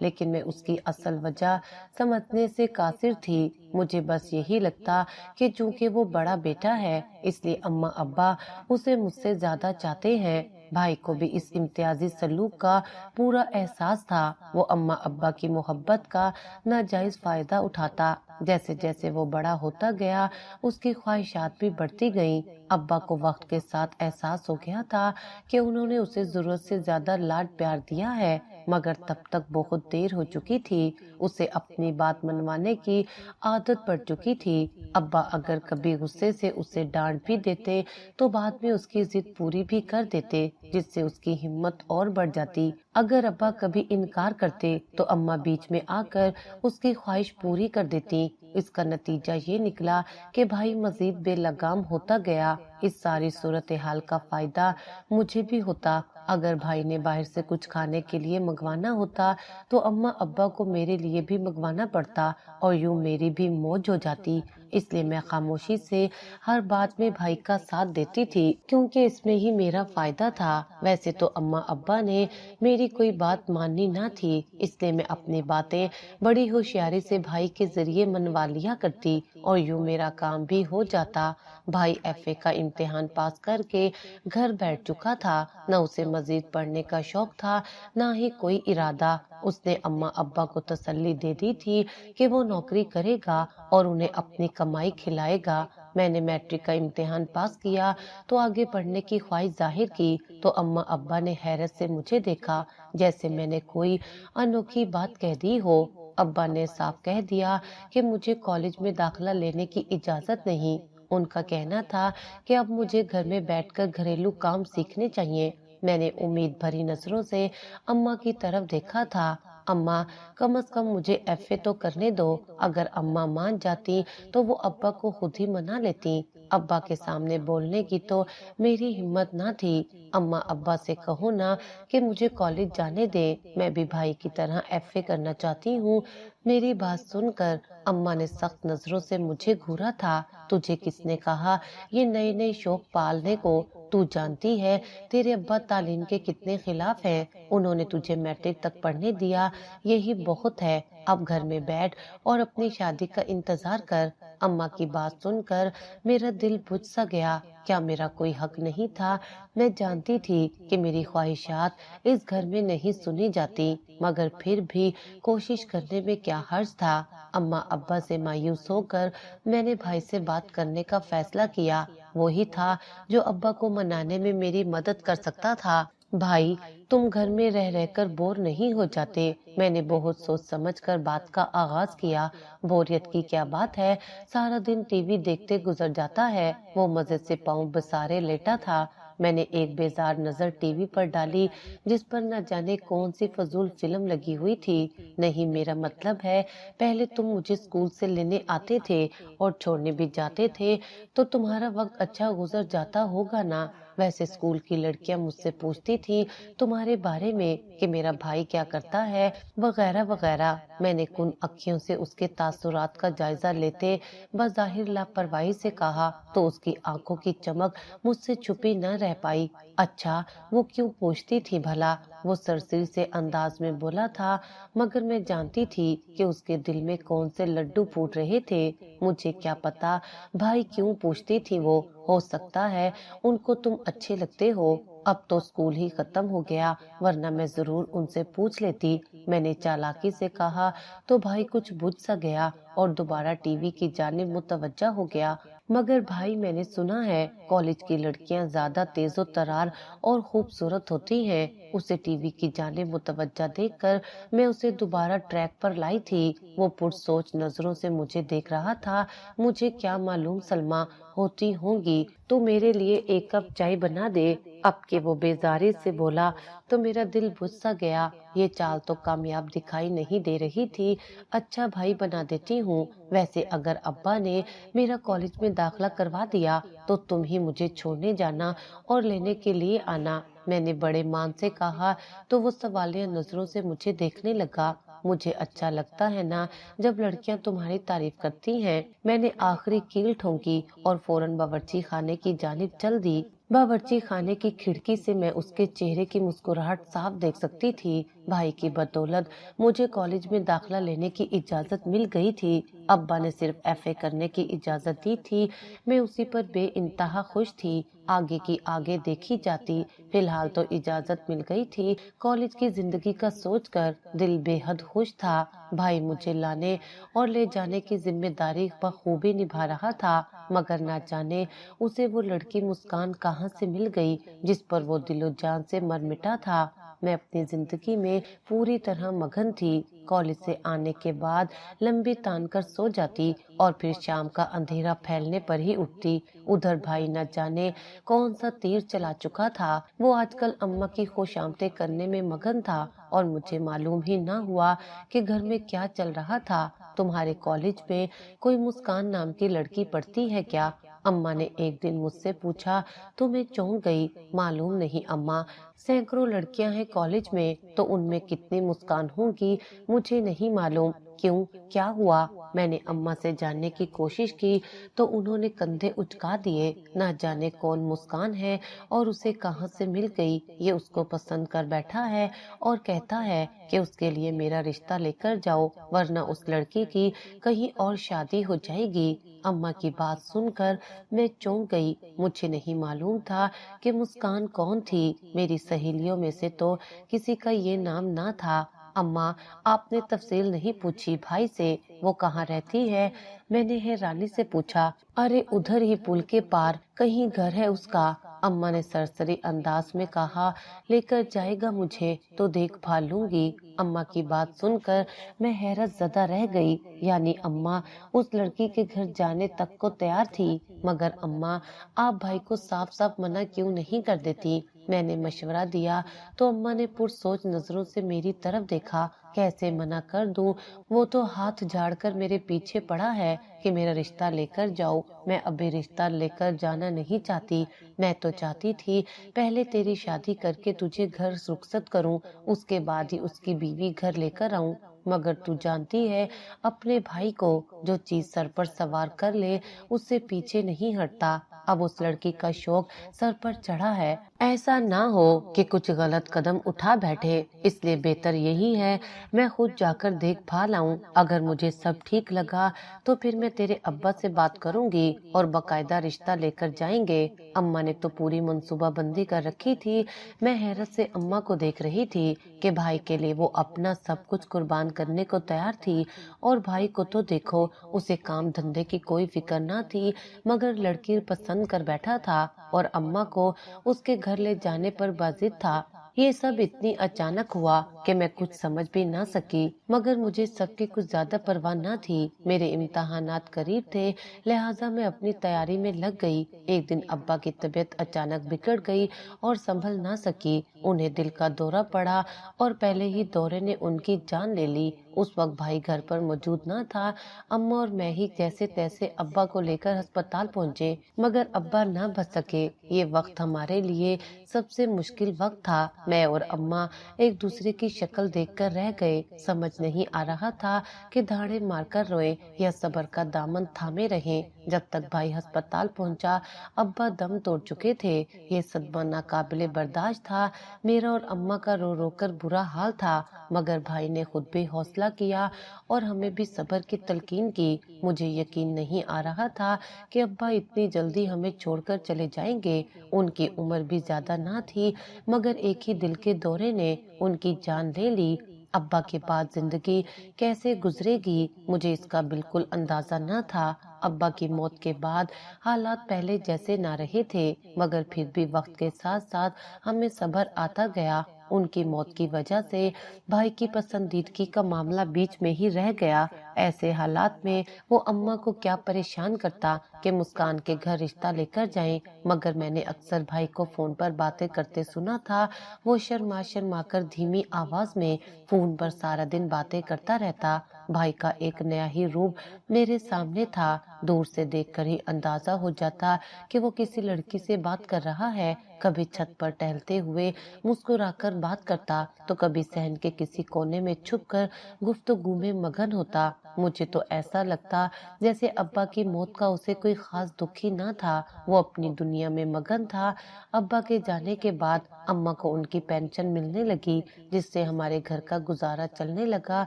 لیکن میں اس کی اصل وجہ سمجھنے سے قاصر تھی۔ مجھے بس یہی لگتا کہ چونکہ وہ بڑا بیٹا ہے اس لیے اماں ابا اسے مجھ سے زیادہ چاہتے ہیں۔ بھائی کو بھی اس امتیازی سلوک کا پورا احساس تھا۔ وہ اماں ابا کی محبت کا ناجائز فائدہ اٹھاتا۔ جیسے جیسے وہ بڑا ہوتا گیا اس کی خواہشات بھی بڑھتی گئیں۔ ابا کو وقت کے ساتھ احساس ہو گیا تھا کہ انہوں نے اسے ضرورت سے زیادہ لاڈ پیار دیا ہے، مگر تب تک بہت دیر ہو چکی تھی۔ اسے اپنی بات منوانے کی عادت پڑ چکی تھی۔ ابا اگر کبھی غصے سے اسے ڈانٹ بھی دیتے تو بعد میں اس کی ضد پوری بھی کر دیتے، جس سے اس کی ہمت اور بڑھ جاتی۔ اگر ابا کبھی انکار کرتے تو اماں بیچ میں آ کر اس کی خواہش پوری کر دیتی۔ اس کا نتیجہ یہ نکلا کہ بھائی مزید بے لگام ہوتا گیا۔ اس ساری صورتحال کا فائدہ مجھے بھی ہوتا۔ اگر بھائی نے باہر سے کچھ کھانے کے لیے منگوانا ہوتا تو اماں ابا کو میرے لیے بھی منگوانا پڑتا اور یوں میری بھی موج ہو جاتی۔ اس لیے میں خاموشی سے ہر بات میں بھائی کا ساتھ دیتی تھی، کیونکہ اس میں ہی میرا فائدہ تھا۔ ویسے تو اماں ابا نے میری کوئی بات ماننی نہ تھی، اس لیے میں اپنی باتیں بڑی ہوشیاری سے بھائی کے ذریعے منوا لیا کرتی اور یوں میرا کام بھی ہو جاتا۔ بھائی ایف اے کا امتحان پاس کر کے گھر بیٹھ چکا تھا۔ نہ اسے مزید پڑھنے کا شوق تھا نہ ہی کوئی ارادہ۔ اس نے اماں ابا کو تسلی دے دی تھی کہ وہ نوکری کرے گا اور انہیں اپنی کمائی کھلائے گا۔ میں نے میٹرک کا امتحان پاس کیا تو آگے پڑھنے کی خواہش ظاہر کی تو اماں ابا نے حیرت سے مجھے دیکھا، جیسے میں نے کوئی انوکھی بات کہہ دی ہو۔ ابا نے صاف کہہ دیا کہ مجھے کالج میں داخلہ لینے کی اجازت نہیں۔ ان کا کہنا تھا کہ اب مجھے گھر میں بیٹھ کر گھریلو کام سیکھنے چاہیے۔ میں نے امید بھری نظروں سے اماں کی طرف دیکھا تھا۔ اماں کم از کم مجھے ایف اے تو کرنے دو۔ اگر اماں مان جاتی تو وہ ابا کو خود ہی منا لیتی۔ ابا کے سامنے بولنے کی تو میری ہمت نہ تھی۔ اماں ابا سے کہو نا کہ مجھے کالج جانے دے، میں بھی بھائی کی طرح ایف اے کرنا چاہتی ہوں۔ میری بات سن کر اماں نے سخت نظروں سے مجھے گھورا تھا۔ تجھے کس نے کہا یہ نئے نئے شوق پالنے کو؟ تو جانتی ہے تیرے ابا تعلیم کے کتنے خلاف ہیں۔ انہوں نے تجھے میٹرک تک پڑھنے دیا، یہی بہت ہے۔ اب گھر میں بیٹھ اور اپنی شادی کا انتظار کر۔ اماں کی بات سن کر میرا دل بجھ سا گیا۔ کیا میرا کوئی حق نہیں تھا؟ میں جانتی تھی کہ میری خواہشات اس گھر میں نہیں سنی جاتی، مگر پھر بھی کوشش کرنے میں کیا حرج تھا۔ اماں ابا سے مایوس ہو کر میں نے بھائی سے بات کرنے کا فیصلہ کیا۔ وہی تھا جو ابا کو منانے میں میری مدد کر سکتا تھا۔ بھائی، تم گھر میں رہ رہ کر بور نہیں ہو جاتے؟ میں نے بہت سوچ سمجھ کر بات کا آغاز کیا۔ بوریت کی کیا بات ہے، سارا دن ٹی وی دیکھتے گزر جاتا ہے۔ وہ مزے سے پاؤں بسارے لیٹا تھا۔ میں نے ایک بیزار نظر ٹی وی پر ڈالی جس پر نہ جانے کون سی فضول فلم لگی ہوئی تھی۔ نہیں، میرا مطلب ہے پہلے تم مجھے اسکول سے لینے آتے تھے اور چھوڑنے بھی جاتے تھے تو تمہارا وقت اچھا گزر جاتا ہوگا نا۔ ویسے اسکول کی لڑکیاں مجھ سے پوچھتی تھی تمہارے بارے میں کہ میرا بھائی کیا کرتا ہے وغیرہ وغیرہ۔ میں نے کن اکھیوں سے اس کے تاثرات کا جائزہ لیتے بظاہر لاپرواہی سے کہا تو اس کی آنکھوں کی چمک مجھ سے چھپی نہ رہ پائی۔ اچھا، وہ کیوں پوچھتی تھی بھلا؟ وہ سرسری سے انداز میں بولا تھا، مگر میں جانتی تھی کہ اس کے دل میں کون سے لڈو پھوٹ رہے تھے۔ مجھے کیا پتا بھائی کیوں پوچھتی تھی وہ، ہو سکتا ہے ان کو تم اچھے لگتے ہو۔ اب تو اسکول ہی ختم ہو گیا ورنہ میں ضرور ان سے پوچھ لیتی۔ میں نے چالاکی سے کہا تو بھائی کچھ بجھ سا گیا اور دوبارہ ٹی وی کی جانب متوجہ ہو گیا۔ مگر بھائی، میں نے سنا ہے کالج کی لڑکیاں زیادہ تیز و ترار اور خوبصورت ہوتی ہیں۔ اسے ٹی وی کی جانب متوجہ دیکھ کر میں اسے دوبارہ ٹریک پر لائی تھی۔ وہ پرسوچ نظروں سے مجھے دیکھ رہا تھا۔ مجھے کیا معلوم سلمیٰ ہوتی ہوں گی تو میرے لیے ایک کپ چائے بنا دے۔ اب کہ وہ بیزاری سے بولا تو میرا دل بجھ سا گیا۔ یہ چال تو کامیاب دکھائی نہیں دے رہی تھی۔ اچھا بھائی، بنا دیتی ہوں۔ ویسے اگر ابا نے میرا کالج میں داخلہ کروا دیا تو تم ہی مجھے چھوڑنے جانا اور لینے کے لیے آنا۔ میں نے بڑے مان سے کہا تو وہ سوالیہ نظروں سے مجھے دیکھنے لگا۔ مجھے اچھا لگتا ہے نا جب لڑکیاں تمہاری تعریف کرتی ہیں۔ میں نے آخری کیل ٹھونکی اور فوراً باورچی خانے کی جانب چل دی۔ باورچی خانے کی کھڑکی سے میں اس کے چہرے کی مسکراہٹ صاف دیکھ سکتی تھی۔ بھائی کی بدولت مجھے کالج میں داخلہ لینے کی اجازت مل گئی تھی۔ ابا نے صرف ایف اے کرنے کی اجازت دی تھی، میں اسی پر بے انتہا خوش تھی۔ آگے کی آگے دیکھی جاتی، فی الحال تو اجازت مل گئی تھی۔ کالج کی زندگی کا سوچ کر دل بے حد خوش تھا۔ بھائی مجھے لانے اور لے جانے کی ذمہ داری بخوبی نبھا رہا تھا، مگر نہ جانے اسے وہ لڑکی مسکان کہاں سے مل گئی جس پر وہ دل و جان سے مر مٹا تھا۔ میں اپنی زندگی میں پوری طرح مگن تھی۔ کالج سے آنے کے بعد لمبی تان کر سو جاتی اور پھر شام کا اندھیرا پھیلنے پر ہی اٹھتی۔ ادھر بھائی نہ جانے کون سا تیر چلا چکا تھا، وہ آج کل اماں کی خوش آمدید کرنے میں مگن تھا اور مجھے معلوم ہی نہ ہوا کہ گھر میں کیا چل رہا تھا۔ تمہارے کالج میں کوئی مسکان نام کی لڑکی پڑھتی ہے کیا؟ اماں نے ایک دن مجھ سے پوچھا تو میں چونک گئی۔ معلوم نہیں اماں، سینکڑوں لڑکیاں ہیں کالج میں، تو ان میں کتنی مسکان ہوں گی مجھے نہیں معلوم۔ کیوں، کیا ہوا؟ میں نے اماں سے جاننے کی کوشش کی تو انہوں نے کندھے اچکا دیے۔ نہ جانے کون مسکان ہے اور اسے کہاں سے مل گئی، یہ اس کو پسند کر بیٹھا ہے اور کہتا ہے کہ اس کے لیے میرا رشتہ لے کر جاؤ ورنہ اس لڑکی کی کہیں اور شادی ہو جائے گی۔ اماں کی بات سن کر میں چونک گئی۔ مجھے نہیں معلوم تھا کہ مسکان کون تھی۔ میری سہیلیوں میں سے تو کسی کا یہ نام نہ تھا۔ اماں، آپ نے تفصیل نہیں پوچھی بھائی سے، وہ کہاں رہتی ہے؟ میں نے حیرانی سے پوچھا۔ ارے ادھر ہی پل کے پار کہیں گھر ہے اس کا، اماں نے سرسری انداز میں کہا۔ لے کر جائے گا مجھے تو دیکھ بھال لوں گی۔ اماں کی بات سن کر میں حیرت زدہ رہ گئی، یعنی اماں اس لڑکی کے گھر جانے تک کو تیار تھی۔ مگر اماں، آپ بھائی کو صاف صاف منع کیوں نہیں کر دیتی؟ میں نے مشورہ دیا تو اماں نے پرسوچ نظروں سے میری طرف دیکھا۔ کیسے منع کر دوں، وہ تو ہاتھ جھاڑ کر میرے پیچھے پڑا ہے کہ میرا رشتہ لے کر جاؤ۔ میں ابھی رشتہ لے کر جانا نہیں چاہتی، میں تو چاہتی تھی پہلے تیری شادی کر کے تجھے گھر رخصت کروں، اس کے بعد ہی اس کی بیوی گھر لے کر آؤں۔ مگر تو جانتی ہے اپنے بھائی کو، جو چیز سر پر سوار کر لے اس سے پیچھے نہیں ہٹتا۔ اب اس لڑکی کا شوق سر پر چڑھا ہے، ایسا نہ ہو کہ کچھ غلط قدم اٹھا بیٹھے، اس لیے بہتر یہی ہے میں خود جا کر دیکھ بھال آؤں۔ اگر مجھے سب ٹھیک لگا تو پھر میں تیرے ابا سے بات کروں گی اور باقاعدہ رشتہ لے کر جائیں گے۔ اماں نے تو پوری منصوبہ بندی کر رکھی تھی۔ میں حیرت سے اماں کو دیکھ رہی تھی کہ بھائی کے لیے وہ اپنا سب کچھ قربان کرنے کو تیار تھی، اور بھائی کو تو دیکھو، اسے کام دھندے کی کوئی فکر نہ تھی، مگر لڑکی پسند کر بیٹھا تھا اور اماں کو اس کے گھر لے جانے پر بازد تھا۔ یہ سب اتنی اچانک ہوا کہ میں کچھ سمجھ بھی نہ سکی، مگر مجھے سب کی کچھ زیادہ پرواہ نہ تھی۔ میرے امتحانات قریب تھے، لہٰذا میں اپنی تیاری میں لگ گئی۔ ایک دن ابا کی طبیعت اچانک بگڑ گئی اور سنبھل نہ سکی، انہیں دل کا دورہ پڑا اور پہلے ہی دورے نے ان کی جان لے لی۔ اس وقت بھائی گھر پر موجود نہ تھا۔ اماں اور میں ہی جیسے تیسے ابا کو لے کر ہسپتال پہنچے، مگر ابا نہ بچ سکے۔ یہ وقت ہمارے لیے سب سے مشکل وقت تھا۔ میں اور اماں ایک دوسرے کی شکل دیکھ کر رہ گئے، سمجھ نہیں آ رہا تھا کہ دھاڑے مار کر روئیں یا صبر کا دامن تھامے رہیں۔ جب تک بھائی ہسپتال پہنچا ابا دم توڑ چکے تھے۔ یہ صدمہ ناقابل برداشت تھا۔ میرا اور اماں کا رو رو کر برا حال تھا، مگر بھائی نے خود بھی حوصلہ کیا اور ہمیں بھی صبر کی تلقین کی۔ مجھے یقین نہیں آ رہا تھا کہ ابا اتنی جلدی ہمیں چھوڑ کر چلے جائیں گے۔ ان کی عمر بھی زیادہ نہ تھی، مگر ایک ہی دل کے دورے نے ان کی جان لے لی۔ ابا کے بعد زندگی کیسے گزرے گی مجھے اس کا بالکل اندازہ نہ تھا۔ ابا کی موت کے بعد حالات پہلے جیسے نہ رہے تھے، مگر پھر بھی وقت کے ساتھ ساتھ ہمیں صبر آتا گیا۔ ان کی موت کی وجہ سے بھائی کی پسندیدگی کا معاملہ بیچ میں ہی رہ گیا۔ ایسے حالات میں وہ اماں کو کیا پریشان کرتا کہ مسکان کے گھر رشتہ لے کر جائیں، مگر میں نے اکثر بھائی کو فون پر باتیں کرتے سنا تھا۔ وہ شرما شرما کر دھیمی آواز میں فون پر سارا دن باتیں کرتا رہتا۔ بھائی کا ایک نیا ہی روپ میرے سامنے تھا۔ دور سے دیکھ کر ہی اندازہ ہو جاتا کہ وہ کسی لڑکی سے بات کر رہا ہے۔ کبھی چھت پر ٹہلتے ہوئے مسکرا کر بات کرتا تو کبھی صحن کے کسی کونے میں چھپ کر گفتگو میں مگن ہوتا۔ مجھے تو ایسا لگتا جیسے ابا کی موت کا اسے کوئی خاص دکھ ہی نہ تھا، وہ اپنی دنیا میں مگن تھا۔ ابا کے جانے کے بعد اماں کو ان کی پینشن ملنے لگی، جس سے ہمارے گھر کا گزارا چلنے لگا۔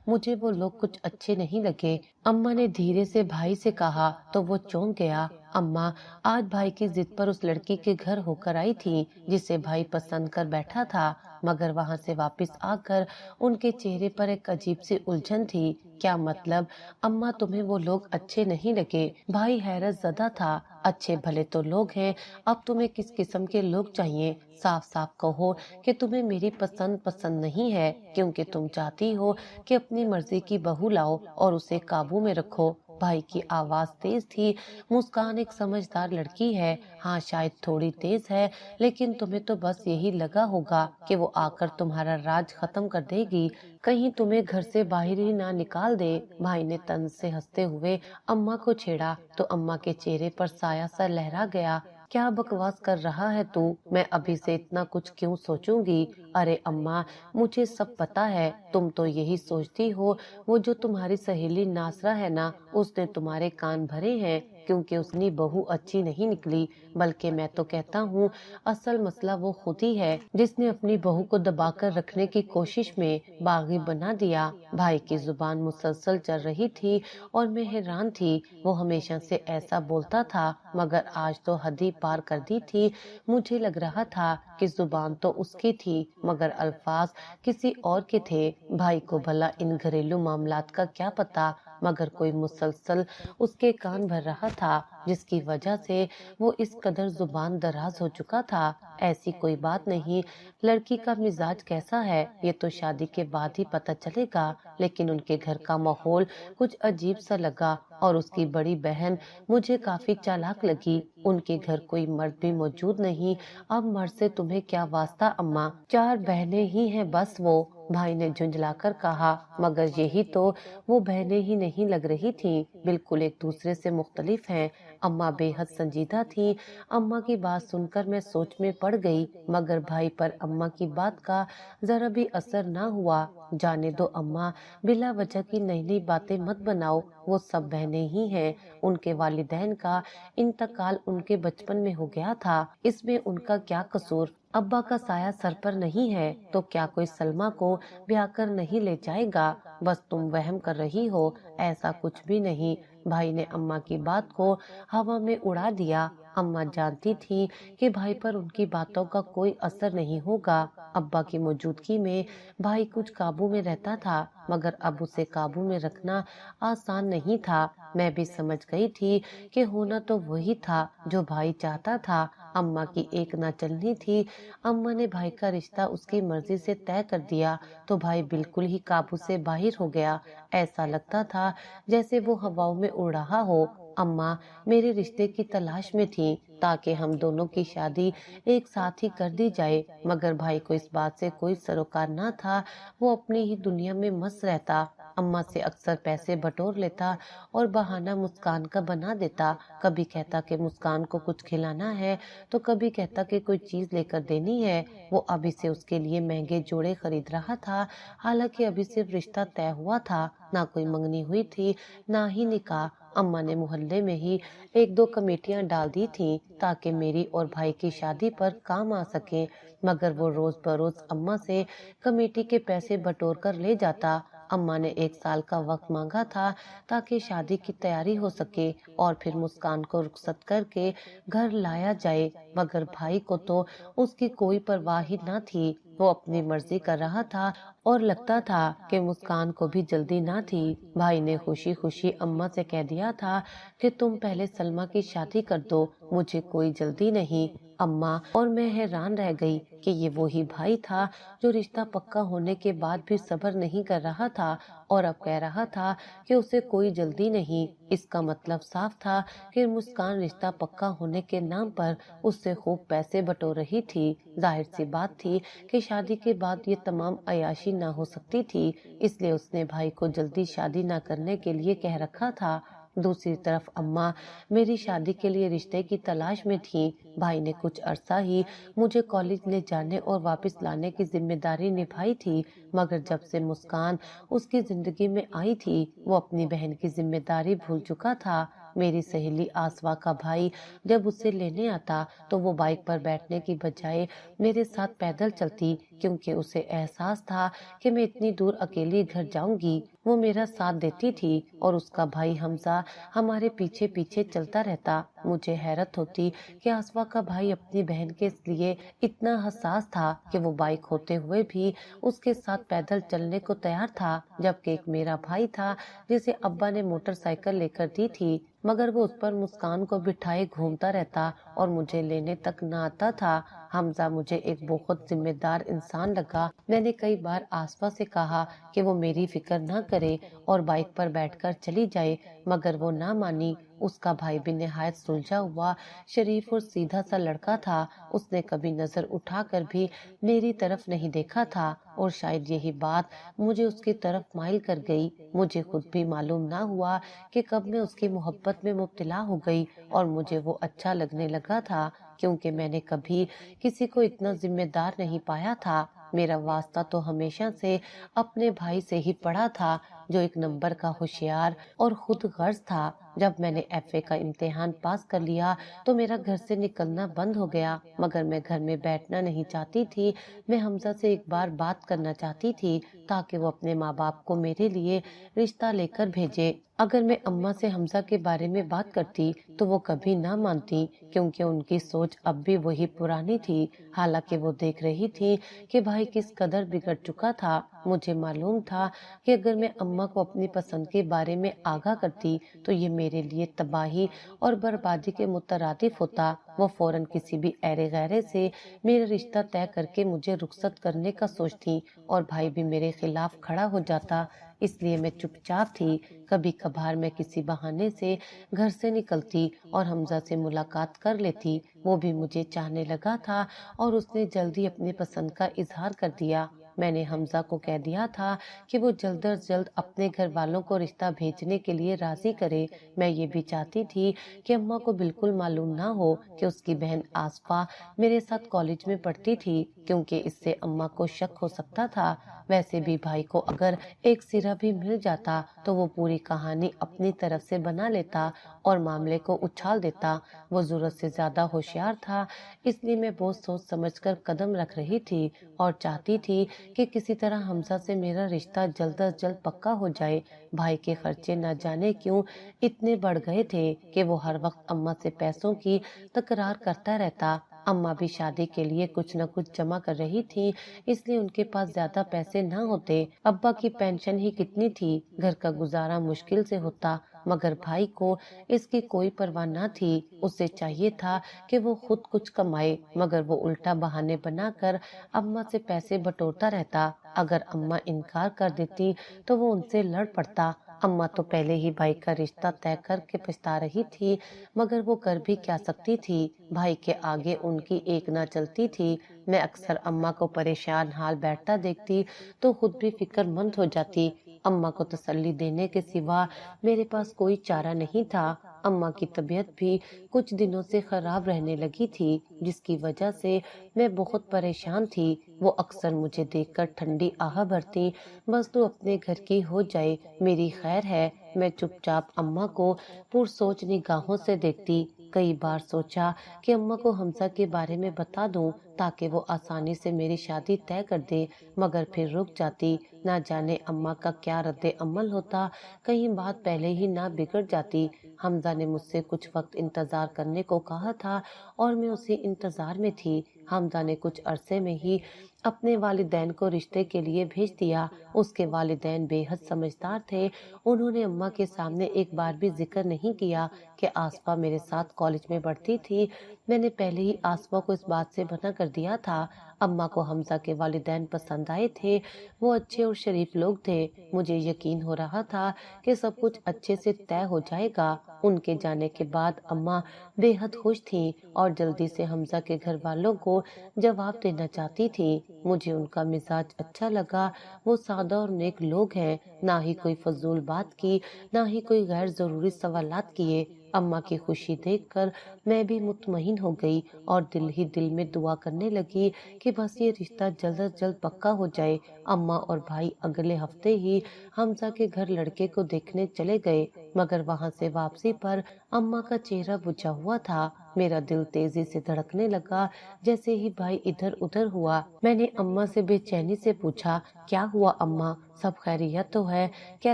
مجھے وہ لوگ کچھ اچھے نہیں لگے۔ اماں نے دھیرے سے بھائی سے کہا تو وہ چونک گیا۔ اماں آج بھائی کی ضد پر اس لڑکی کے گھر ہو کر آئی تھی جسے بھائی پسند کر بیٹھا تھا، مگر وہاں سے واپس آ کر ان کے چہرے پر ایک عجیب سی الجھن تھی۔ کیا مطلب اماں تمہیں وہ لوگ اچھے نہیں لگے؟ بھائی حیرت زدہ تھا۔ اچھے بھلے تو لوگ ہیں، اب تمہیں کس قسم کے لوگ چاہیے؟ صاف صاف کہو کہ تمہیں میری پسند نہیں ہے، کیونکہ تم چاہتی ہو کہ اپنی مرضی کی بہو لاؤ اور اسے قابو میں رکھو۔ بھائی کی آواز تیز تھی۔ مسکان ایک سمجھدار لڑکی ہے، ہاں شاید تھوڑی تیز ہے، لیکن تمہیں تو بس یہی لگا ہوگا کہ وہ آ کر تمہارا راج ختم کر دے گی، کہیں تمہیں گھر سے باہر ہی نہ نکال دے۔ بھائی نے طنز سے ہنستے ہوئے اماں کو چھیڑا تو اماں کے چہرے پر سایہ سا لہرا گیا۔ کیا بکواس کر رہا ہے تو؟ میں ابھی سے اتنا کچھ کیوں سوچوں گی؟ ارے اماں مجھے سب پتا ہے، تم تو یہی سوچتی ہو۔ وہ جو تمہاری سہیلی ناصرہ ہے نا، اس نے تمہارے کان بھرے ہیں کیونکہ اس کی بہو اچھی نہیں نکلی، بلکہ میں تو کہتا ہوں اصل مسئلہ وہ خود ہی ہے جس نے اپنی بہو کو دبا کر رکھنے کی کوشش میں باغی بنا دیا۔ بھائی کی زبان مسلسل چل رہی تھی اور میں حیران تھی۔ وہ ہمیشہ سے ایسا بولتا تھا، مگر آج تو حد ہی پار کر دی تھی۔ مجھے لگ رہا تھا کہ زبان تو اس کی تھی مگر الفاظ کسی اور کے تھے۔ بھائی کو بھلا ان گھریلو معاملات کا کیا پتا، مگر کوئی مسلسل اس کے کان بھر رہا تھا جس کی وجہ سے وہ اس قدر زبان دراز ہو چکا تھا۔ ایسی کوئی بات نہیں، لڑکی کا مزاج کیسا ہے یہ تو شادی کے بعد ہی پتہ چلے گا، لیکن ان کے گھر کا ماحول کچھ عجیب سا لگا اور اس کی بڑی بہن مجھے کافی چالاک لگی۔ ان کے گھر کوئی مرد بھی موجود نہیں۔ اب مرد سے تمہیں کیا واسطہ اماں؟ 4 بہنیں ہی ہیں بس وہ، بھائی نے جھنجھلا کر کہا، مگر یہی تو وہ بہنیں ہی نہیں لگ رہی تھیں، بالکل ایک دوسرے سے مختلف ہیں۔ اماں بے حد سنجیدہ تھی۔ اماں کی بات سن کر میں سوچ میں پڑ گئی، مگر بھائی پر اماں کی بات کا ذرا بھی اثر نہ ہوا۔ جانے دو اماں، بلا وجہ کی نئی نئی باتیں مت بناؤ، وہ سب بہنیں ہی ہیں۔ ان کے والدین کا انتقال ان کے بچپن میں ہو گیا تھا، اس میں ان کا کیا قصور؟ ابا کا سایہ سر پر نہیں ہے تو کیا کوئی سلمیٰ کو بیاہ کر نہیں لے جائے گا؟ بس تم وہم کر رہی ہو، ایسا کچھ بھی نہیں۔ بھائی نے اماں کی بات کو ہوا میں اڑا دیا۔ اماں جانتی تھی کہ بھائی پر ان کی باتوں کا کوئی اثر نہیں ہوگا۔ ابا کی موجودگی میں بھائی کچھ قابو میں رہتا تھا، مگر اب اسے قابو میں رکھنا آسان نہیں تھا۔ میں بھی سمجھ گئی تھی کہ ہونا تو وہی تھا جو بھائی چاہتا تھا۔ اماں کی ایک نہ چلنی تھی۔ اماں نے بھائی کا رشتہ اس کی مرضی سے طے کر دیا تو بھائی بالکل ہی قابو سے باہر ہو گیا۔ ایسا لگتا تھا جیسے وہ ہواؤں میں اڑ رہا ہو۔ اماں میرے رشتے کی تلاش میں تھی تاکہ ہم دونوں کی شادی ایک ساتھ ہی کر دی جائے، مگر بھائی کو اس بات سے کوئی سروکار نہ تھا، وہ اپنی ہی دنیا میں مست رہتا۔ اماں سے اکثر پیسے بٹور لیتا اور بہانہ مسکان کا بنا دیتا، کبھی کہتا کہ مسکان کو کچھ کھلانا ہے تو کبھی کہتا کہ کوئی چیز لے کر دینی ہے۔ وہ ابھی سے اس کے لیے مہنگے جوڑے خرید رہا تھا، حالانکہ ابھی صرف رشتہ طے ہوا تھا، نہ کوئی منگنی ہوئی تھی نہ ہی نکاح۔ اماں نے محلے میں ہی 1-2 کمیٹیاں ڈال دی تھیں تاکہ میری اور بھائی کی شادی پر کام آ سکیں، مگر وہ روز بروز اماں سے کمیٹی کے پیسے بٹور کر لے جاتا۔ اماں نے 1 سال کا وقت مانگا تھا تاکہ شادی کی تیاری ہو سکے اور پھر مسکان کو رخصت کر کے گھر لایا جائے، مگر بھائی کو تو اس کی کوئی پرواہ ہی نہ تھی۔ وہ اپنی مرضی کر رہا تھا اور لگتا تھا کہ مسکان کو بھی جلدی نہ تھی۔ بھائی نے خوشی خوشی اماں سے کہہ دیا تھا کہ تم پہلے سلمیٰ کی شادی کر دو، مجھے کوئی جلدی نہیں۔ اماں اور میں حیران رہ گئی کہ یہ وہی بھائی تھا جو رشتہ پکا ہونے کے بعد بھی صبر نہیں کر رہا تھا اور اب کہہ رہا تھا کہ اسے کوئی جلدی نہیں۔ اس کا مطلب صاف تھا کہ مسکان رشتہ پکا ہونے کے نام پر اس سے خوب پیسے بٹور رہی تھی۔ ظاہر سی بات تھی کہ شادی کے بعد یہ تمام عیاشی نہ ہو سکتی تھی، اس لیے اس نے بھائی کو جلدی شادی نہ کرنے کے لیے کہہ رکھا تھا۔ دوسری طرف اماں میری شادی کے لیے رشتے کی تلاش میں تھیں۔ بھائی نے کچھ عرصہ ہی مجھے کالج لے جانے اور واپس لانے کی ذمہ داری نبھائی تھی، مگر جب سے مسکان اس کی زندگی میں آئی تھی وہ اپنی بہن کی ذمہ داری بھول چکا تھا۔ میری سہیلی آسوا کا بھائی جب اسے لینے آتا تو وہ بائک پر بیٹھنے کی بجائے میرے ساتھ پیدل چلتی، کیونکہ اسے احساس تھا کہ میں اتنی دور اکیلی گھر جاؤں گی۔ وہ میرا ساتھ دیتی تھی اور اس کا بھائی حمزہ ہمارے پیچھے پیچھے چلتا رہتا۔ مجھے حیرت ہوتی کہ آسوا کا بھائی اپنی بہن کے لیے اتنا حساس تھا کہ وہ بائک ہوتے ہوئے بھی اس کے ساتھ پیدل چلنے کو تیار تھا، جبکہ ایک میرا بھائی تھا جسے ابا نے موٹر سائیکل لے کر دی تھی، مگر وہ اس پر مسکان کو بٹھائے گھومتا رہتا اور مجھے لینے تک نہ آتا تھا۔ حمزہ مجھے ایک بہت ذمہ دار انسان لگا۔ میں نے کئی بار آسوا سے کہا کہ وہ میری فکر نہ کرے اور بائک پر بیٹھ کر چلی جائے، مگر وہ نہ مانی۔ اس کا بھائی بھی نہایت سلجھا ہوا، شریف اور سیدھا سا لڑکا تھا۔ اس نے کبھی نظر اٹھا کر بھی میری طرف نہیں دیکھا تھا اور شاید یہی بات مجھے اس کی طرف مائل کر گئی۔ مجھے خود بھی معلوم نہ ہوا کہ کب میں اس کی محبت میں مبتلا ہو گئی اور مجھے وہ اچھا لگنے لگا تھا، کیونکہ میں نے کبھی کسی کو اتنا ذمہ دار نہیں پایا تھا۔ میرا واسطہ تو ہمیشہ سے اپنے بھائی سے ہی پڑا تھا، جو ایک نمبر کا ہوشیار اور خود غرض تھا۔ جب میں نے ایف اے کا امتحان پاس کر لیا تو میرا گھر سے نکلنا بند ہو گیا، مگر میں گھر میں بیٹھنا نہیں چاہتی تھی۔ میں حمزہ سے ایک بار بات کرنا چاہتی تھی تاکہ وہ اپنے ماں باپ کو میرے لیے رشتہ لے کر بھیجے۔ اگر میں اماں سے حمزہ کے بارے میں بات کرتی تو وہ کبھی نہ مانتی، کیونکہ ان کی سوچ اب بھی وہی پرانی تھی، حالانکہ وہ دیکھ رہی تھی کہ بھائی کس قدر بگڑ چکا تھا۔ مجھے معلوم تھا کہ اگر میں اماں کو اپنی پسند کے بارے میں آگاہ کرتی تو یہ میرے لیے تباہی اور بربادی کے مترادف ہوتا۔ وہ فوراً کسی بھی ایرے غیرے سے میرا رشتہ طے کر کے مجھے رخصت کرنے کا سوچتی اور بھائی بھی میرے خلاف کھڑا ہو جاتا، اس لیے میں چپ چاپ تھی۔ کبھی کبھار میں کسی بہانے سے گھر سے نکلتی اور حمزہ سے ملاقات کر لیتی۔ وہ بھی مجھے چاہنے لگا تھا اور اس نے جلدی اپنی پسند کا اظہار کر دیا۔ میں نے حمزہ کو کہہ دیا تھا کہ وہ جلد از جلد اپنے گھر والوں کو رشتہ بھیجنے کے لیے راضی کرے۔ میں یہ بھی چاہتی تھی کہ اماں کو بالکل معلوم نہ ہو کہ اس کی بہن آسفا میرے ساتھ کالج میں پڑھتی تھی، کیونکہ اس سے اماں کو شک ہو سکتا تھا۔ ویسے بھی بھائی کو اگر ایک سرا بھی مل جاتا تو وہ پوری کہانی اپنی طرف سے بنا لیتا اور معاملے کو اچھال دیتا۔ وہ ضرورت سے زیادہ ہوشیار تھا، اس لیے میں بہت سوچ سمجھ کر قدم رکھ رہی تھی اور چاہتی تھی کہ کسی طرح حمزہ سے میرا رشتہ جلد از جلد پکا ہو جائے۔ بھائی کے خرچے نہ جانے کیوں اتنے بڑھ گئے تھے کہ وہ ہر وقت اماں سے پیسوں کی تکرار کرتا رہتا۔ اماں بھی شادی کے لیے کچھ نہ کچھ جمع کر رہی تھی، اس لیے ان کے پاس زیادہ پیسے نہ ہوتے۔ ابا کی پینشن ہی کتنی تھی، گھر کا گزارا مشکل سے ہوتا، مگر بھائی کو اس کی کوئی پرواہ نہ تھی۔ اسے چاہیے تھا کہ وہ خود کچھ کمائے، مگر وہ الٹا بہانے بنا کر اماں سے پیسے بٹورتا رہتا۔ اگر اماں انکار کر دیتی تو وہ ان سے لڑ پڑتا۔ اماں تو پہلے ہی بھائی کا رشتہ طے کر کے پچھتا رہی تھی، مگر وہ کر بھی کیا سکتی تھی، بھائی کے آگے ان کی ایک نہ چلتی تھی۔ میں اکثر اماں کو پریشان حال بیٹھتا دیکھتی تو خود بھی فکر مند ہو جاتی۔ اماں کو تسلی دینے کے سوا میرے پاس کوئی چارہ نہیں تھا۔ اماں کی طبیعت بھی کچھ دنوں سے خراب رہنے لگی تھی، جس کی وجہ سے میں بہت پریشان تھی۔ وہ اکثر مجھے دیکھ کر ٹھنڈی آہ بھرتی، بس تو اپنے گھر کی ہو جائے، میری خیر ہے۔ میں چپ چاپ اماں کو پرسوچ نگاہوں سے دیکھتی۔ کئی بار سوچا کہ اماں کو حمزہ کے بارے میں بتا دوں تاکہ وہ آسانی سے میری شادی طے کر دے، مگر پھر رک جاتی۔ نہ جانے اماں کا کیا رد عمل ہوتا، کہیں بات پہلے ہی نہ بگڑ جاتی۔ حمزہ نے مجھ سے کچھ وقت انتظار کرنے کو کہا تھا اور میں اسی انتظار میں تھی۔ حمزہ نے کچھ عرصے میں ہی اپنے والدین کو رشتے کے لیے بھیج دیا۔ اس کے والدین بے حد سمجھدار تھے، انہوں نے اماں کے سامنے ایک بار بھی ذکر نہیں کیا کہ آسفا میرے ساتھ کالج میں پڑھتی تھی۔ میں نے پہلے ہی آسفا کو اس بات سے منع کر کر دیا تھا۔ اماں کو حمزہ کے والدین پسند آئے تھے، وہ اچھے اور شریف لوگ تھے۔ مجھے یقین ہو رہا تھا کہ سب کچھ اچھے سے طے ہو جائے گا۔ ان کے جانے کے بعد اماں بے حد خوش تھیں اور جلدی سے حمزہ کے گھر والوں کو جواب دینا چاہتی تھی۔ مجھے ان کا مزاج اچھا لگا، وہ سادہ اور نیک لوگ ہیں، نہ ہی کوئی فضول بات کی، نہ ہی کوئی غیر ضروری سوالات کیے۔ اماں کی خوشی دیکھ کر میں بھی مطمئن ہو گئی اور دل ہی دل میں دعا کرنے لگی کہ بس یہ رشتہ جلد از جلد پکا ہو جائے۔ اماں اور بھائی اگلے ہفتے ہی حمزہ کے گھر لڑکے کو دیکھنے چلے گئے، مگر وہاں سے واپسی پر اماں کا چہرہ بجھا ہوا تھا۔ میرا دل تیزی سے دھڑکنے لگا جیسے ہی بھائی ادھر ادھر ہوا۔ میں نے اماں سے بے چینی سے پوچھا، کیا ہوا اماں، سب خیریت تو ہے؟ کیا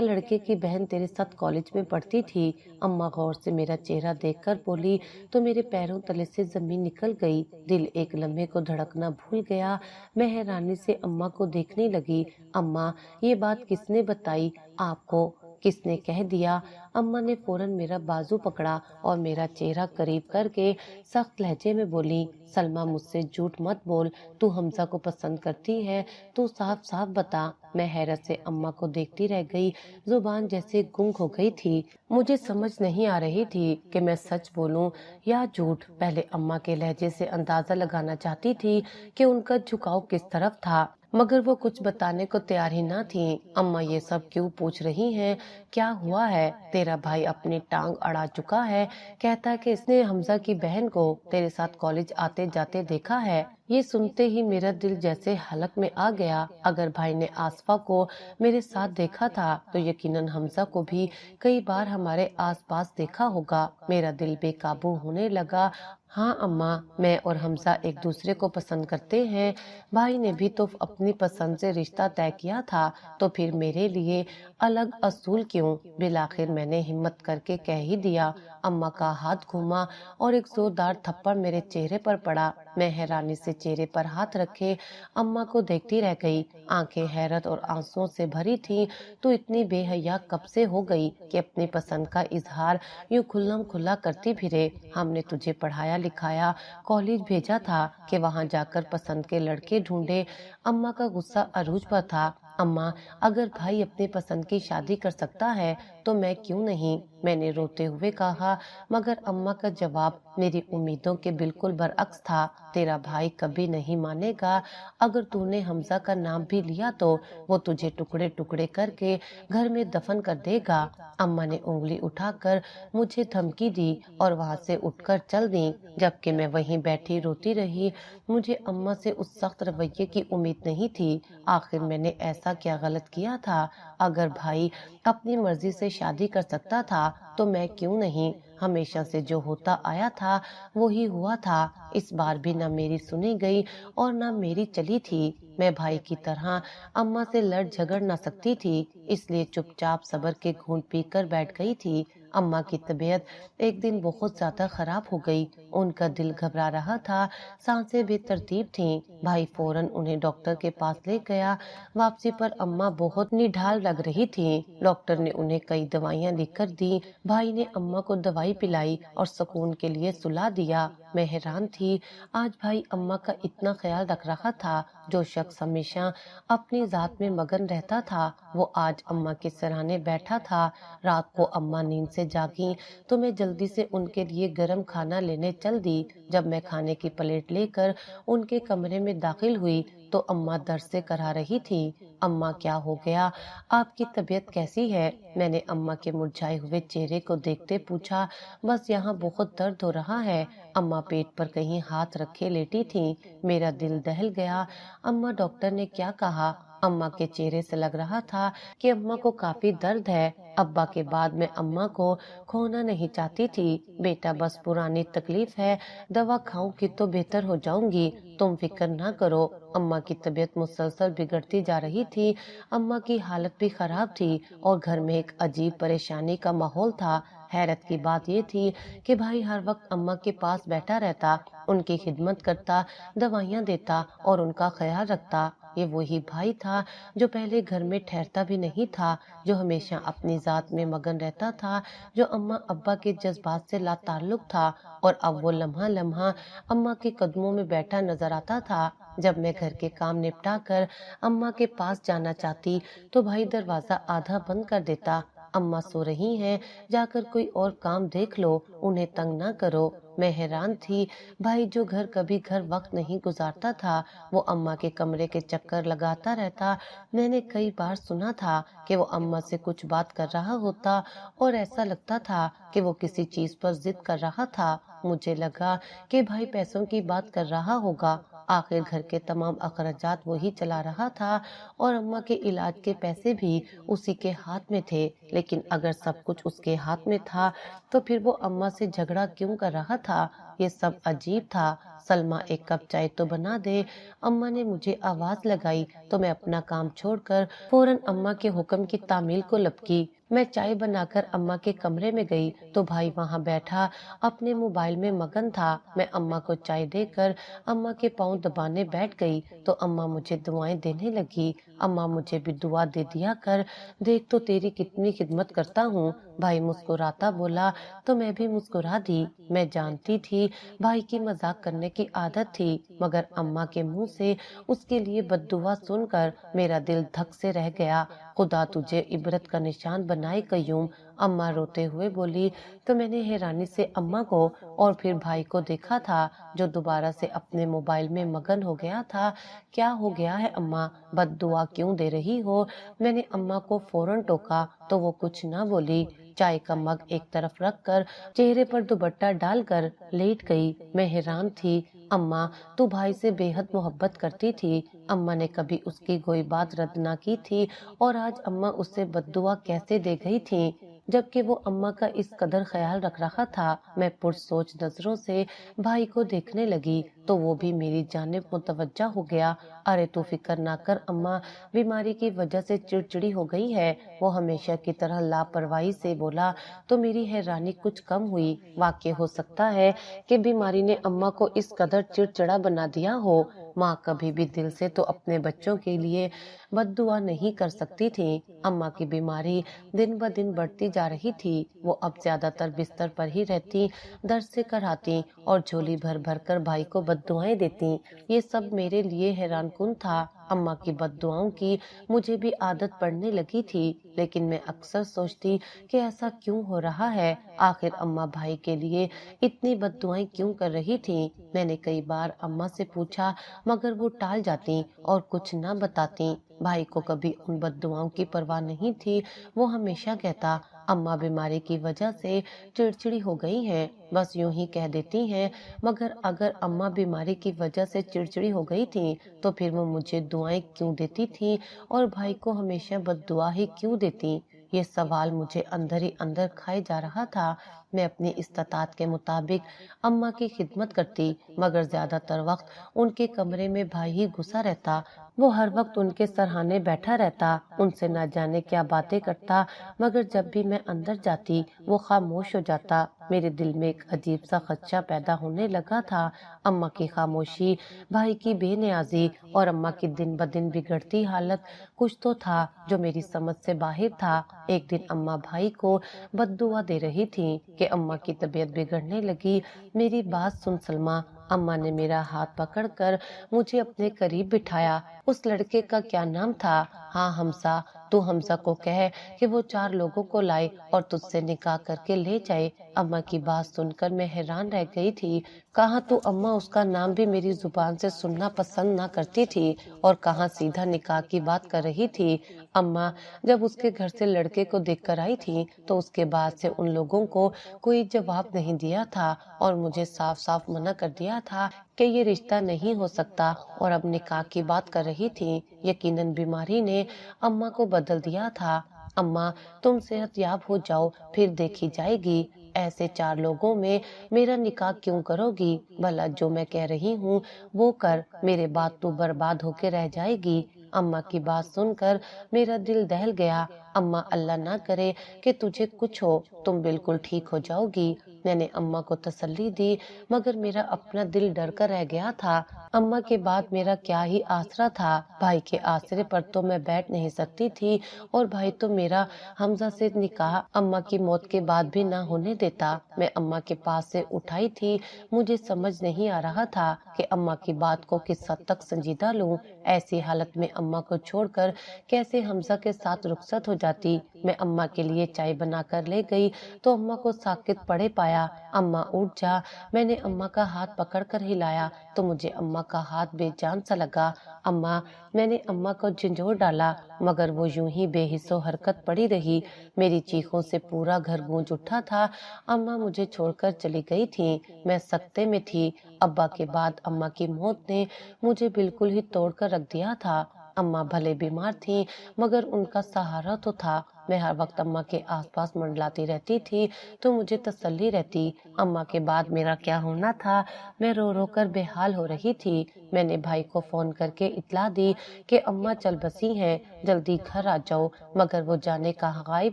لڑکے کی بہن تیرے ساتھ کالج میں پڑھتی تھی؟ اماں غور سے میرا چہرہ دیکھ کر بولی تو میرے پیروں تلے سے زمین نکل گئی، دل ایک لمحے کو دھڑکنا بھول گیا۔ میں حیرانی سے اماں کو دیکھنے لگی۔ اماں، یہ بات کس نے بتائی آپ کو؟ کس نے کہہ دیا؟ اماں نے فوراً میرا بازو پکڑا اور میرا چہرہ قریب کر کے سخت لہجے میں بولی، سلمیٰ مجھ سے جھوٹ مت بول، تو حمزہ کو پسند کرتی ہے، تو صاف صاف بتا۔ میں حیرت سے اماں کو دیکھتی رہ گئی، زبان جیسے گنگ ہو گئی تھی۔ مجھے سمجھ نہیں آ رہی تھی کہ میں سچ بولوں یا جھوٹ۔ پہلے اماں کے لہجے سے اندازہ لگانا چاہتی تھی کہ ان کا جھکاؤ کس طرف تھا، مگر وہ کچھ بتانے کو تیار ہی نہ تھیں۔ اماں یہ سب کیوں پوچھ رہی ہیں؟ کیا ہوا ہے؟ تیرا بھائی اپنی ٹانگ اڑا چکا ہے، کہتا ہے کہ اس نے حمزہ کی بہن کو تیرے ساتھ کالج آتے جاتے دیکھا ہے۔ یہ سنتے ہی میرا دل جیسے حلق میں آ گیا۔ اگر بھائی نے آصفہ کو میرے ساتھ دیکھا تھا تو یقیناً حمزہ کو بھی کئی بار ہمارے آس پاس دیکھا ہوگا۔ میرا دل بے قابو ہونے لگا۔ ہاں اماں، میں اور حمزہ ایک دوسرے کو پسند کرتے ہیں، بھائی نے بھی تو اپنی پسند سے رشتہ طے کیا تھا، تو پھر میرے لیے الگ اصول کیوں؟ بالآخر میں نے ہمت کر کے کہہ ہی دیا۔ اماں کا ہاتھ گھوما اور ایک زوردار تھپڑ میرے چہرے پر پڑا۔ میں حیرانی سے چہرے پر ہاتھ رکھے اماں کو دیکھتی رہ گئی، آنکھیں حیرت اور آنسوؤں سے بھری تھی۔ تو اتنی بے حیا کب سے ہو گئی کہ اپنی پسند کا اظہار یوں کھلم کھلا کرتی پھرے؟ ہم نے تجھے پڑھایا لکھایا، کالج بھیجا تھا کہ وہاں جا کر پسند کے لڑکے ڈھونڈے۔ اماں کا غصہ عروج پر تھا۔ اماں، اگر بھائی اپنے پسند کی شادی کر سکتا ہے تو میں کیوں نہیں؟ میں نے روتے ہوئے کہا، مگر اماں کا جواب میری امیدوں کے بالکل برعکس تھا۔ تیرا بھائی کبھی نہیں مانے گا، اگر تو نے حمزہ کا نام بھی لیا تو وہ تجھے ٹکڑے ٹکڑے کر کے گھر میں دفن کر دے گا۔ اماں نے انگلی اٹھا کر مجھے دھمکی دی اور وہاں سے اٹھ کر چل دی، جبکہ میں وہیں بیٹھی روتی رہی۔ مجھے اماں سے اس سخت رویے کی امید نہیں تھی۔ آخر میں نے ایسا کیا غلط کیا تھا؟ اگر بھائی اپنی مرضی سے شادی کر سکتا تھا تو میں کیوں نہیں؟ ہمیشہ سے جو ہوتا آیا تھا وہی ہوا تھا۔ اس بار بھی نہ میری سنی گئی اور نہ میری چلی تھی۔ میں بھائی کی طرح اماں سے لڑ جھگڑ نہ سکتی تھی، اس لیے چپ چاپ صبر کے گھونٹ پی کر بیٹھ گئی تھی۔ اماں کی طبیعت ایک دن بہت زیادہ خراب ہو گئی، ان کا دل گھبرا رہا تھا، سانسیں بے ترتیب تھیں۔ بھائی فوراً انہیں ڈاکٹر کے پاس لے گیا۔ واپسی پر اماں بہت نڈھال لگ رہی تھیں۔ ڈاکٹر نے انہیں کئی دوائیاں لکھ کر دی۔ بھائی نے اماں کو دوائی پلائی اور سکون کے لیے سلا دیا۔ میں حیران تھی، آج بھائی اماں کا اتنا خیال رکھ رہا تھا۔ جو شخص ہمیشہ اپنی ذات میں مگن رہتا تھا وہ آج اماں کے سرانے بیٹھا تھا۔ رات کو اماں نیند سے جاگیں تو میں جلدی سے ان کے لیے گرم کھانا لینے چل دی۔ جب میں کھانے کی پلیٹ لے کر ان کے کمرے میں داخل ہوئی تو اماں درد سے کرا رہی تھی۔ اماں، کیا ہو گیا؟ آپ کی طبیعت کیسی ہے؟ میں نے اماں کے مرجھائے ہوئے چہرے کو دیکھتے پوچھا۔ بس یہاں بہت درد ہو رہا ہے۔ اماں پیٹ پر کہیں ہاتھ رکھے لیٹی تھیں۔ میرا دل دہل گیا۔ اماں، ڈاکٹر نے کیا کہا؟ اماں کے چہرے سے لگ رہا تھا کہ اماں کو کافی درد ہے۔ ابا کے بعد میں اماں کو کھونا نہیں چاہتی تھی۔ بیٹا، بس پرانی تکلیف ہے، دوا کھاؤں گی تو بہتر ہو جاؤں گی، تم فکر نہ کرو۔ اماں کی طبیعت مسلسل بگڑتی جا رہی تھی۔ اماں کی حالت بھی خراب تھی اور گھر میں ایک عجیب پریشانی کا ماحول تھا۔ حیرت کی بات یہ تھی کہ بھائی ہر وقت اماں کے پاس بیٹھا رہتا، ان کی خدمت کرتا، دوائیاں دیتا اور ان کا خیال رکھتا، یہ وہی بھائی تھا جو پہلے گھر میں ٹھہرتا بھی نہیں تھا، جو ہمیشہ اپنی ذات میں مگن رہتا تھا، جو اماں ابا کے جذبات سے لا تعلق تھا، اور اب وہ لمحہ لمحہ اماں کے قدموں میں بیٹھا نظر آتا تھا۔ جب میں گھر کے کام نپٹا کر اماں کے پاس جانا چاہتی تو بھائی دروازہ آدھا بند کر دیتا۔ اماں سو رہی ہیں، جا کر کوئی اور کام دیکھ لو، انہیں تنگ نہ کرو۔ میں حیران تھی، بھائی جو گھر کبھی گھر وقت نہیں گزارتا تھا، وہ اماں کے کمرے کے چکر لگاتا رہتا۔ میں نے کئی بار سنا تھا کہ وہ اماں سے کچھ بات کر رہا ہوتا اور ایسا لگتا تھا کہ وہ کسی چیز پر ضد کر رہا تھا۔ مجھے لگا کہ بھائی پیسوں کی بات کر رہا ہوگا، آخر گھر کے تمام اخراجات وہی چلا رہا تھا اور اماں کے علاج کے پیسے بھی اسی کے ہاتھ میں تھے۔ لیکن اگر سب کچھ اس کے ہاتھ میں تھا تو پھر وہ اماں سے جھگڑا کیوں کر رہا تھا؟ یہ سب عجیب تھا۔ سلمہ ایک کپ چائے تو بنا دے، اماں نے مجھے آواز لگائی تو میں اپنا کام چھوڑ کر فوراً اماں کے حکم کی تعمیل کو لپکی۔ میں چائے بنا کر اماں کے کمرے میں گئی تو بھائی وہاں بیٹھا اپنے موبائل میں مگن تھا۔ میں اماں کو چائے دے کر اماں کے پاؤں دبانے بیٹھ گئی تو اماں مجھے دعائیں دینے لگی۔ اماں مجھے بھی دعا دے دیا کر، دیکھ تو تیری کتنی خدمت کرتا ہوں۔ بھائی مسکراتا بولا تو میں بھی مسکرا دی۔ میں جانتی تھی بھائی کی مذاق کرنے کی عادت تھی، مگر اماں کے منہ سے اس کے لیے بد دعا سن کر میرا دل دھک سے رہ گیا۔ خدا تجھے عبرت کا نشان بنائے قیوم، اماں روتے ہوئے بولی تو میں نے حیرانی سے اماں کو اور پھر بھائی کو دیکھا تھا جو دوبارہ سے اپنے موبائل میں مگن ہو گیا تھا۔ کیا ہو گیا ہے اماں، بد دعا کیوں دے رہی ہو؟ میں نے اماں کو فوراً ٹوکا تو وہ کچھ نہ بولی، چائے کا مگ ایک طرف رکھ کر چہرے پر دوپٹہ ڈال کر لیٹ گئی۔ میں حیران تھی، اماں تو بھائی سے بے حد محبت کرتی تھی، اماں نے کبھی اس کی کوئی بات رد نہ کی تھی، اور آج اماں اس سے بد دعا کیسے دے گئی تھی جبکہ وہ اماں کا اس قدر خیال رکھ رہا تھا؟ میں پرسوچ نظروں سے بھائی کو دیکھنے لگی تو وہ بھی میری جانب متوجہ ہو گیا۔ ارے تو فکر نہ کر اماں، بیماری کی وجہ سے چڑچڑی ہو گئی ہے، وہ ہمیشہ کی طرح لاپرواہی سے بولا تو میری حیرانی کچھ کم ہوئی۔ واقع ہو سکتا ہے کہ بیماری نے اماں کو اس قدر چڑچڑا بنا دیا ہو۔ ماں کبھی بھی دل سے تو اپنے بچوں کے لیے بد دعا نہیں کر سکتی تھی۔ اماں کی بیماری دن بہ دن بڑھتی جا رہی تھی، وہ اب زیادہ تر بستر پر ہی رہتی، درد سے کراتی اور جھولی بھر بھر کر بھائی کو بد دعائیں دیتی۔ یہ سب میرے لیے حیران کن تھا۔ اماں کی بد دعاؤں کی مجھے بھی عادت پڑنے لگی تھی، لیکن میں اکثر سوچتی کہ ایسا کیوں ہو رہا ہے؟ آخر اماں بھائی کے لیے اتنی بد دعائیں کیوں کر رہی تھی؟ میں نے کئی بار اماں سے پوچھا مگر وہ ٹال جاتی اور کچھ نہ بتاتی۔ بھائی کو کبھی ان بد دعاؤں کی پرواہ نہیں تھی، وہ ہمیشہ کہتا اماں بیماری کی وجہ سے چڑچڑی ہو گئی ہیں، بس یوں ہی کہہ دیتی ہیں۔ مگر اگر اماں بیماری کی وجہ سے چڑچڑی ہو گئی تھی تو پھر وہ مجھے دعائیں کیوں دیتی تھی اور بھائی کو ہمیشہ بد دعا ہی کیوں دیتی؟ یہ سوال مجھے اندر ہی اندر کھائے جا رہا تھا۔ میں اپنی استطاعت کے مطابق اماں کی خدمت کرتی، مگر زیادہ تر وقت ان کے کمرے میں بھائی ہی گھسا رہتا۔ وہ ہر وقت ان کے سرہانے بیٹھا رہتا، ان سے نہ جانے کیا باتیں کرتا، مگر جب بھی میں اندر جاتی وہ خاموش ہو جاتا۔ میرے دل میں ایک عجیب سا خدشہ پیدا ہونے لگا تھا۔ اماں کی خاموشی، بھائی کی بے نیازی اور اماں کی دن بہ دن بگڑتی حالت، کچھ تو تھا جو میری سمجھ سے باہر تھا۔ ایک دن اماں بھائی کو بد دعا دے رہی تھی کہ اماں کی طبیعت بگڑنے لگی۔ میری بات سن سلمہ، اماں نے میرا ہاتھ پکڑ کر مجھے اپنے قریب بٹھایا۔ اس لڑکے کا کیا نام تھا؟ ہاں حمزہ، تو حمزہ کو کہے کہ وہ 4 لوگوں کو لائے اور تجھ سے نکاح کر کے لے جائے۔ اماں کی بات سن کر میں حیران رہ گئی تھی۔ کہاں تو اماں اس کا نام بھی میری زبان سے سننا پسند نہ کرتی تھی اور کہاں سیدھا نکاح کی بات کر رہی تھی۔ اماں جب اس کے گھر سے لڑکے کو دیکھ کر آئی تھی تو اس کے بعد سے ان لوگوں کو کوئی جواب نہیں دیا تھا اور مجھے صاف صاف منع کر دیا تھا کہ یہ رشتہ نہیں ہو سکتا، اور اب نکاح کی بات کر رہی تھی۔ یقیناً بیماری نے اماں کو بدل دیا تھا۔ اماں تم صحت یاب ہو جاؤ پھر دیکھی جائے گی، ایسے 4 لوگوں میں میرا نکاح کیوں کرو گی؟ بھلا جو میں کہہ رہی ہوں وہ کر، میرے بعد تو برباد ہو کے رہ جائے گی۔ اماں کی بات سن کر میرا دل دہل گیا۔ اماں اللہ نہ کرے کہ تجھے کچھ ہو، تم بالکل ٹھیک ہو جاؤ گی۔ میں نے اماں کو تسلی دی مگر میرا اپنا دل ڈر کر رہ گیا تھا۔ اماں کے بعد میرا کیا ہی آسرا تھا، بھائی کے آسرے پر تو میں بیٹھ نہیں سکتی تھی اور بھائی تو میرا حمزہ سے نکاح اماں کی موت کے بعد بھی نہ ہونے دیتا۔ میں اماں کے پاس سے اٹھائی تھی، مجھے سمجھ نہیں آ رہا تھا کہ اماں کی بات کو کس حد تک سنجیدہ لوں۔ ایسی حالت میں اماں کو چھوڑ کر کیسے حمزہ کے ساتھ رخصت ہو جاتی۔ میں اماں کے لیے چائے بنا کر لے گئی تو اماں کو ساکت پڑے پایا۔ اماں اٹھ جا، میں نے اماں کا ہاتھ پکڑ کر ہلایا تو مجھے اماں کا ہاتھ بے جان سا لگا۔ اماں، میں نے اماں کو جھنجھوڑ ڈالا مگر وہ یوں ہی بے حس و حرکت پڑی رہی۔ میری چیخوں سے پورا گھر گونج اٹھا تھا۔ اماں مجھے چھوڑ کر چلی گئی تھی، میں سکتے میں تھی۔ ابا کے بعد اماں کی موت نے مجھے بالکل ہی توڑ کر رکھ دیا تھا۔ اماں بھلے بیمار تھی مگر ان کا سہارا تو تھا۔ میں ہر وقت اماں کے آس پاس منڈلاتی رہتی تھی تو مجھے تسلی رہتی۔ اماں کے بعد میرا کیا ہونا تھا، میں رو رو کر بے حال ہو رہی تھی۔ میں نے بھائی کو فون کر کے اطلاع دی کہ اماں چل بسی ہیں، جلدی گھر آ جاؤ، مگر وہ جانے کہاں غائب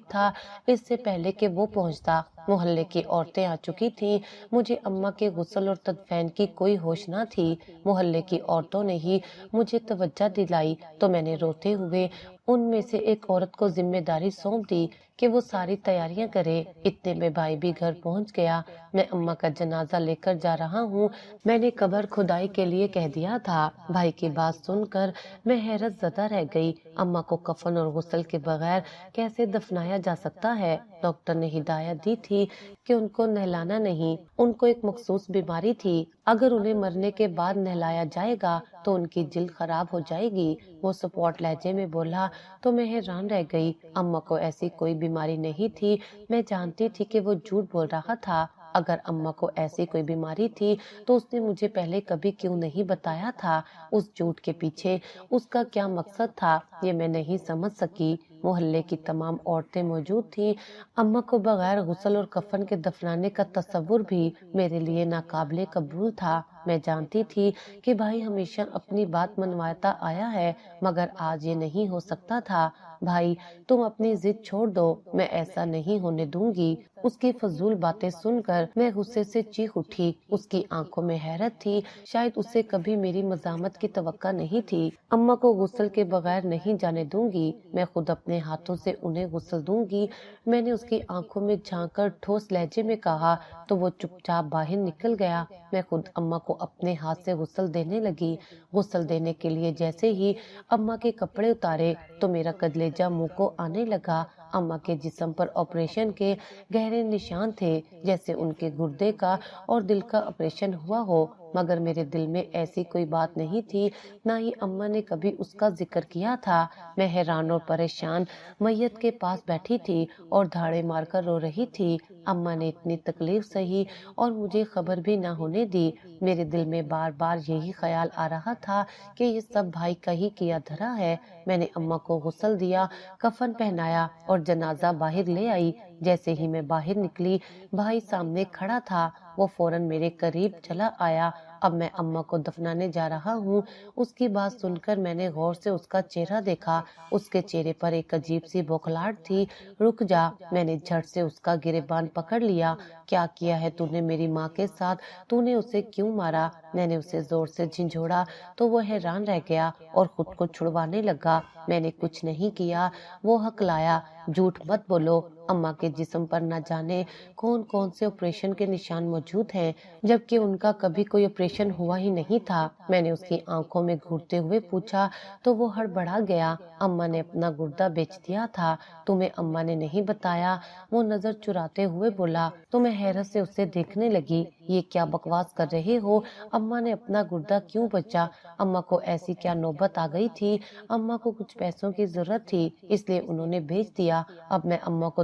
تھا۔ اس سے پہلے کہ وہ پہنچتا محلے کی عورتیں آ چکی تھیں۔ مجھے اماں کے غسل اور تدفین کی کوئی ہوش نہ تھی۔ محلے کی عورتوں نے ہی مجھے توجہ دلائی تو میں نے روتے ہوئے ان میں سے ایک عورت کو ذمہ داری سونپ دی کہ وہ ساری تیاریاں کرے۔ اتنے میں بھائی بھی گھر پہنچ گیا۔ میں اماں کا جنازہ لے کر جا رہا ہوں، میں نے قبر کھدائی کے لیے کہہ دیا تھا۔ بھائی کی بات سن کر میں حیرت زدہ رہ گئی۔ اماں کو کفن اور غسل کے بغیر کیسے دفنایا جا سکتا ہے؟ ڈاکٹر نے ہدایت دی تھی کہ ان کو نہلانا نہیں، ان کو ایک مخصوص بیماری تھی، اگر انہیں مرنے کے بعد نہلایا جائے گا تو ان کی جلد خراب ہو جائے گی۔ وہ سپوٹ لہجے میں بولا تو میں حیران رہ گئی۔ اماں کو ایسی کوئی بیماری نہیں تھی۔ میں جانتی تھی کہ وہ جھوٹ بول رہا تھا۔ اگر اماں کو ایسی کوئی بیماری تھی تو اس نے مجھے پہلے کبھی کیوں نہیں بتایا تھا؟ اس جھوٹ کے پیچھے اس کا کیا مقصد تھا، یہ میں نہیں سمجھ سکی۔ محلے کی تمام عورتیں موجود تھیں۔ اماں کو بغیر غسل اور کفن کے دفنانے کا تصور بھی میرے لیے ناقابل قبول تھا۔ میں جانتی تھی کہ بھائی ہمیشہ اپنی بات منواتا آیا ہے مگر آج یہ نہیں ہو سکتا تھا۔ بھائی، تم اپنی ضد چھوڑ دو، میں ایسا نہیں ہونے دوں گی۔ اس کی فضول باتیں سن کر میں غصے سے چیخ اٹھی۔ اس کی آنکھوں میں حیرت تھی، شاید اسے کبھی میری مزاحمت کی توقع نہیں تھی۔ اماں کو غسل کے بغیر نہیں جانے دوں گی، میں خود اپنے ہاتھوں سے انہیں غسل دوں گی۔ میں نے اس کی آنکھوں میں جھانک کر ٹھوس لہجے میں کہا تو وہ چپ چاپ باہر نکل گیا۔ میں خود اماں کو اپنے ہاتھ سے غسل دینے لگی۔ غسل دینے کے لیے جیسے ہی اماں کے کپڑے اتارے تو میرا کلیجہ منہ کو آنے لگا۔ اماں کے جسم پر آپریشن کے گہرے نشان تھے، جیسے ان کے گردے کا اور دل کا آپریشن ہوا ہو، مگر میرے دل میں ایسی کوئی بات نہیں تھی، نہ ہی اماں نے کبھی اس کا ذکر کیا تھا۔ میں حیران اور پریشان میت کے پاس بیٹھی تھی اور دھاڑے مار کر رو رہی تھی۔ اماں نے اتنی تکلیف سہی اور مجھے خبر بھی نہ ہونے دی۔ میرے دل میں بار بار یہی خیال آ رہا تھا کہ یہ سب بھائی کا ہی کیا دھرا ہے۔ میں نے اماں کو غسل دیا، کفن پہنایا اور جنازہ باہر لے آئی۔ جیسے ہی میں باہر نکلی، بھائی سامنے کھڑا تھا۔ وہ فوراً میرے قریب چلا آیا۔ اب میں اماں کو دفنانے جا رہا ہوں۔ اس کی بات سن کر میں نے غور سے اس کا چہرہ دیکھا۔ اس کے چہرے پر ایک عجیب سی بوکھلاہٹ تھی۔ رک جا، میں نے جھٹ سے اس کا گریبان پکڑ لیا۔ کیا کیا ہے تو نے میری ماں کے ساتھ؟ تو نے اسے کیوں مارا؟ میں نے اسے زور سے جھنجھوڑا تو وہ حیران رہ گیا اور خود کو چھڑوانے لگا۔ میں نے کچھ نہیں کیا، وہ ہکلایا۔ جھوٹ مت بولو، اماں کے جسم پر نہ جانے کون کون سے آپریشن کے نشان موجود ہیں، جبکہ ان کا کبھی کوئی آپریشن ہوا ہی نہیں تھا۔ میں نے اس کی آنکھوں میں گھورتے ہوئے پوچھا تو وہ ہڑبڑا گیا۔ اماں نے اپنا گردہ بیچ دیا تھا، تمہیں اماں نے نہیں بتایا؟ وہ نظر چراتے ہوئے بولا تو میں حیرت سے اسے دیکھنے لگی۔ یہ کیا بکواس کر رہے ہو؟ اماں نے اپنا گردہ کیوں بچا؟ اماں کو ایسی کیا نوبت آ گئی تھی؟ اماں کو کچھ پیسوں کی ضرورت تھی، اس لیے انہوں نے بیچ دیا۔ اب میں اماں کو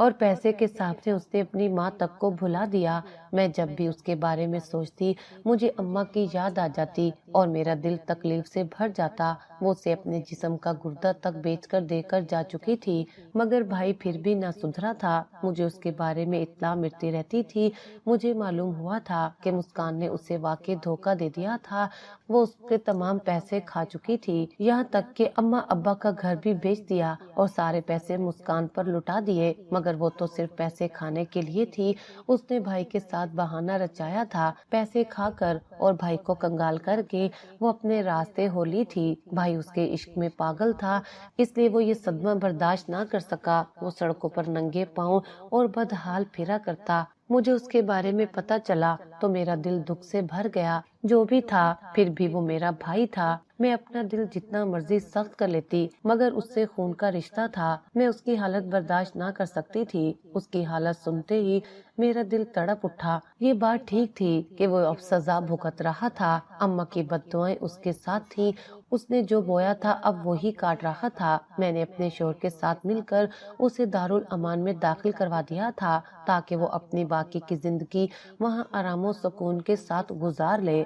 اور پیسے کے سامنے اس نے اپنی ماں تک کو بھلا دیا۔ میں جب بھی اس کے بارے میں سوچتی مجھے اماں کی یاد آ جاتی اور میرا دل تکلیف سے بھر جاتا۔ وہ اسے اپنے جسم کا گردہ تک بیچ کر دے کر جا چکی تھی، مگر بھائی پھر بھی نہ سدھرا تھا۔ مجھے اس کے بارے میں اطلاع ملتی رہتی تھی۔ مجھے معلوم ہوا تھا کہ مسکان نے اسے واقعی دھوکہ دے دیا تھا۔ وہ اس کے تمام پیسے کھا چکی تھی، یہاں تک کہ اماں ابا کا گھر بھی بیچ دیا اور سارے پیسے مسکان پر لٹا دیے، مگر وہ تو صرف پیسے کھانے کے لیے تھی۔ اس نے بھائی کے ساتھ بہانہ رچایا تھا، پیسے کھا کر اور بھائی کو کنگال کر کے وہ اپنے راستے ہو لی تھی۔ بھائی اس کے عشق میں پاگل تھا، اس لیے وہ یہ صدمہ برداشت نہ کر سکا۔ وہ سڑکوں پر ننگے پاؤں اور بدحال پھرا کرتا۔ مجھے اس کے بارے میں پتہ چلا تو میرا دل دکھ سے بھر گیا۔ جو بھی تھا پھر بھی وہ میرا بھائی تھا۔ میں اپنا دل جتنا مرضی سخت کر لیتی مگر اس سے خون کا رشتہ تھا۔ میں اس کی حالت برداشت نہ کر سکتی تھی۔ اس کی حالت سنتے ہی میرا دل تڑپ اٹھا۔ یہ بات ٹھیک تھی کہ وہ اب سزا بھگت رہا تھا۔ اماں کی بد دعائیں اس کے ساتھ تھیں۔ اس نے جو بویا تھا اب وہی کاٹ رہا تھا۔ میں نے اپنے شوہر کے ساتھ مل کر اسے دارالامان میں داخل کروا دیا تھا تاکہ وہ اپنی باقی کی زندگی وہاں آرام و سکون کے ساتھ گزار لے۔